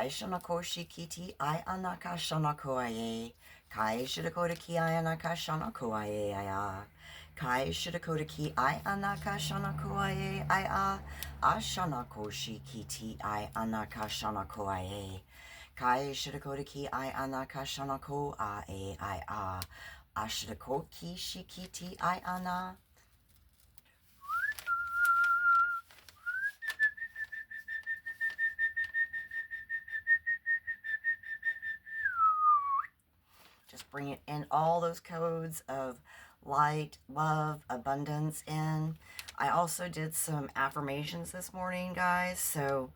Kai Shanako Shikiti I Anaka Shanakoaye. Kai Shidakota Ki I Anaka Shanakoaye Aya. Kai Shidakota Ki I Anaka Shanakoaye Aya. Ashanako Shikiti I Anaka Shanakoaye. Kai Shidakota Ki I Anaka Shanako Ae Aya. Ashidako Ki Shikiti I Ana. Just bring it in, all those codes of light, love, abundance in. I also did some affirmations this morning, guys. So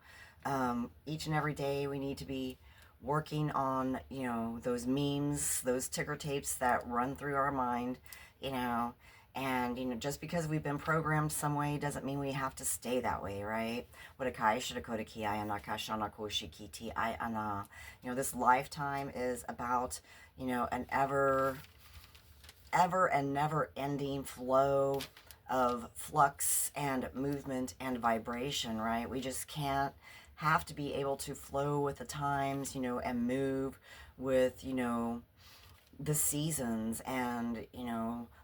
each and every day we need to be working on, those memes, those ticker tapes that run through our mind, and just because we've been programmed some way doesn't mean we have to stay that way, right? This lifetime is about, an ever and never ending flow of flux and movement and vibration, right? We just have to be able to flow with the times, and move with, the seasons and,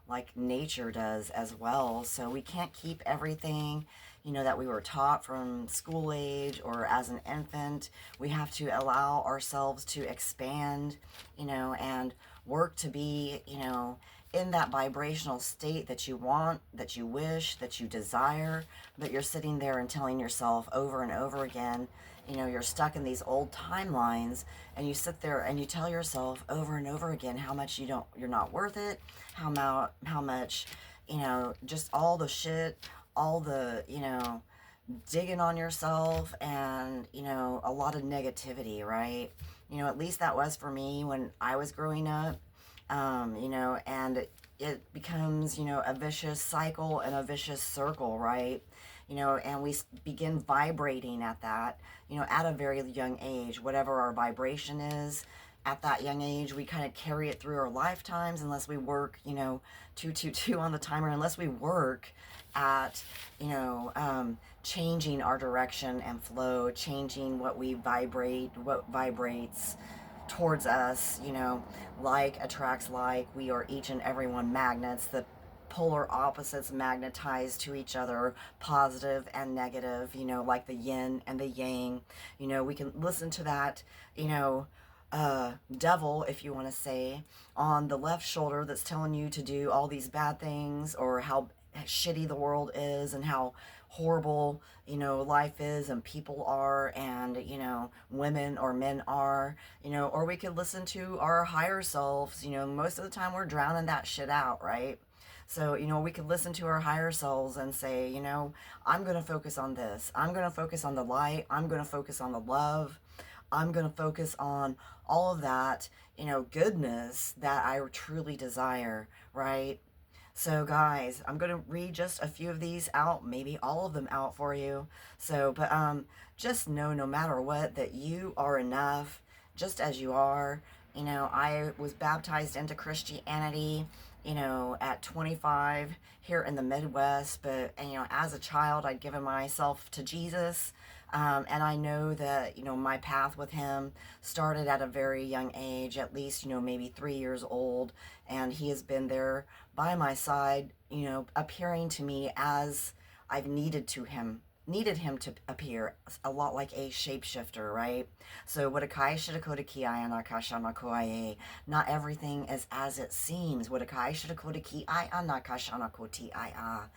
like nature does as well. So we can't keep everything, that we were taught from school age or as an infant. We have to allow ourselves to expand, and work to be, in that vibrational state that you want, that you wish, that you desire, but you're sitting there and telling yourself over and over again, you're stuck in these old timelines, and you sit there and you tell yourself over and over again how much you're not worth it, how much, just all the shit, all the, digging on yourself, and, a lot of negativity, right? At least that was for me when I was growing up. And it becomes, a vicious cycle and a vicious circle, right? And we begin vibrating at that, at a very young age. Whatever our vibration is at that young age, we kind of carry it through our lifetimes, unless we work, 222 on the timer, unless we work at, changing our direction and flow, changing what we vibrate, what vibrates towards us, like attracts like. We are each and every one magnets. The polar opposites magnetize to each other, positive and negative, like the yin and the yang. We can listen to that, devil, if you want to say, on the left shoulder that's telling you to do all these bad things, or how shitty the world is, and how horrible, life is, and people are, and, women or men are, or we could listen to our higher selves. Most of the time we're drowning that shit out, right? So, we could listen to our higher selves and say, I'm going to focus on this. I'm going to focus on the light. I'm going to focus on the love. I'm going to focus on all of that, goodness that I truly desire, right? So guys, I'm going to read just a few of these out, maybe all of them out for you. So, but just know, no matter what, that you are enough just as you are. I was baptized into Christianity, at 25 here in the Midwest, but, as a child, I'd given myself to Jesus. And I know that, my path with him started at a very young age, at least, maybe 3 years old. And he has been there by my side, appearing to me as I've needed him to appear, a lot like a shapeshifter, right? So Wadakai Shidakota Kiayana Kashana Koaye. Not everything is as it seems. Wadakai Shidakota Kiayana Kashana Koti Aya.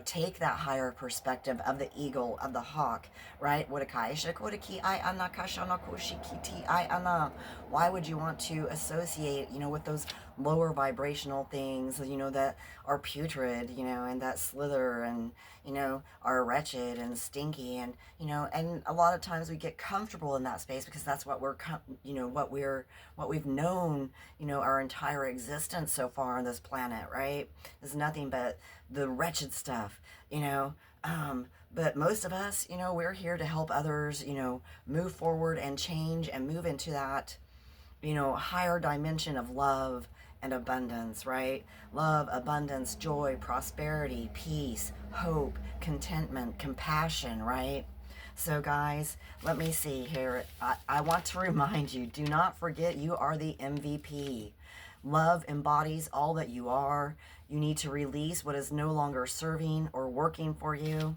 Take that higher perspective of the eagle, of the hawk, right? Wadakai Shidakota Kiayana Kashana Koshikiti Ayana. Why would you want to associate, with those lower vibrational things, that are putrid, and that slither, and, are wretched and stinky, and, and a lot of times we get comfortable in that space because that's what what we've known, our entire existence so far on this planet, right? There's nothing but the wretched stuff, but most of us, we're here to help others, move forward and change and move into that, higher dimension of love and abundance, right? Love, abundance, joy, prosperity, peace, hope, contentment, compassion, right? So guys, let me see here. I want to remind you, do not forget you are the MVP. Love embodies all that you are. You need to release what is no longer serving or working for you.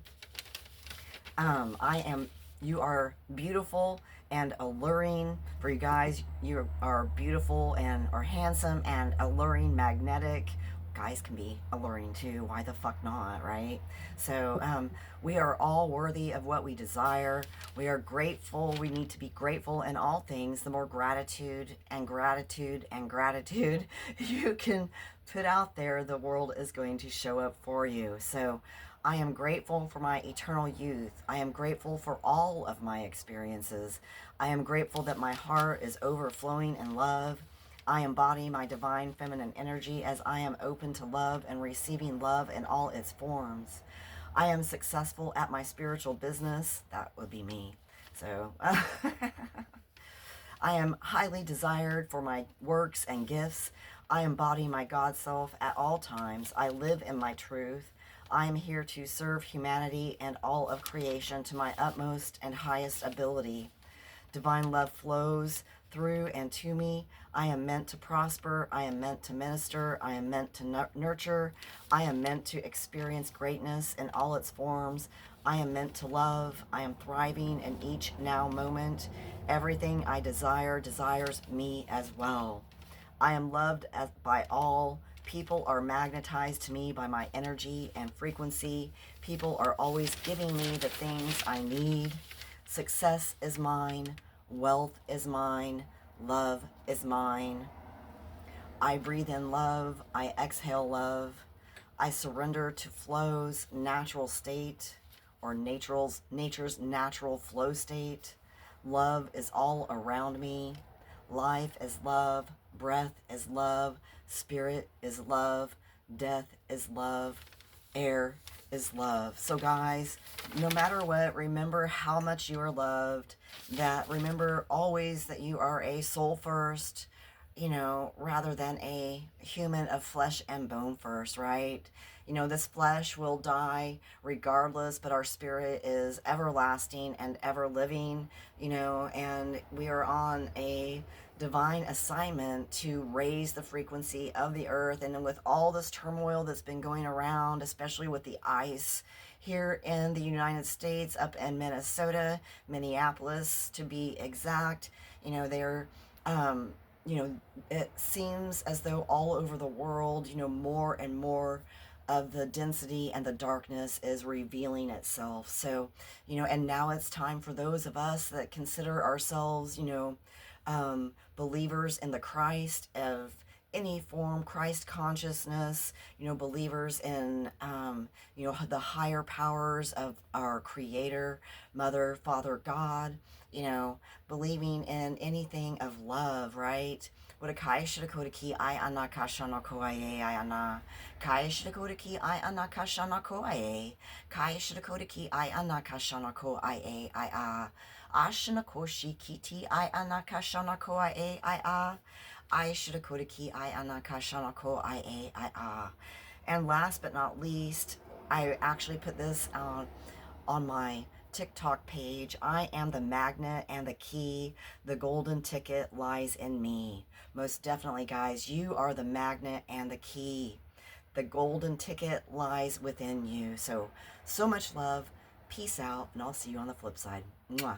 You are beautiful and alluring. For you guys, you are beautiful and are handsome and alluring, magnetic. Guys can be alluring too. Why the fuck not, right? So we are all worthy of what we desire. We are grateful. We need to be grateful in all things. The more gratitude and gratitude and gratitude you can put out there, the world is going to show up for you. So I am grateful for my eternal youth. I am grateful for all of my experiences. I am grateful that my heart is overflowing in love. I embody my divine feminine energy as I am open to love and receiving love in all its forms. I am successful at my spiritual business. That would be me. So, I am highly desired for my works and gifts. I embody my God self at all times. I live in my truth. I am here to serve humanity and all of creation to my utmost and highest ability. Divine love flows through and to me. I am meant to prosper. I am meant to minister. I am meant to nurture. I am meant to experience greatness in all its forms. I am meant to love. I am thriving in each now moment. Everything I desire desires me as well. I am loved by all. People are magnetized to me by my energy and frequency. People are always giving me the things I need. Success is mine. Wealth is mine. Love is mine. I breathe in love. I exhale love. I surrender to flow's natural state, or nature's natural flow state. Love is all around me. Life is love. Breath is love. Spirit is love. Death is love. Air is love. So guys, no matter what, remember how much you are loved. Remember always that you are a soul first, rather than a human of flesh and bone first, right? This flesh will die regardless, but our spirit is everlasting and ever living, and we are on a divine assignment to raise the frequency of the earth. And with all this turmoil that's been going around, especially with the ice here in the United States, up in Minnesota, Minneapolis to be exact, they're it seems as though all over the world, more and more of the density and the darkness is revealing itself. So, and now it's time for those of us that consider ourselves, believers in the Christ of any form, Christ consciousness, believers in, the higher powers of our Creator, Mother, Father, God, believing in anything of love, right? What a kai shirako ki I ana kashana ko ai ana. Kai shirako ki I ana kashana ko ai. Kai shirako ki I ana kashana ko ai a. Ashana koshi kiti I ana kashana ko ai a. I shirako ki I ana kashana ko ai a. And last but not least, I actually put this on my TikTok page. I am the magnet and the key. The golden ticket lies in me. Most definitely, guys, you are the magnet and the key. The golden ticket lies within you. So much love. Peace out, and I'll see you on the flip side. Mwah.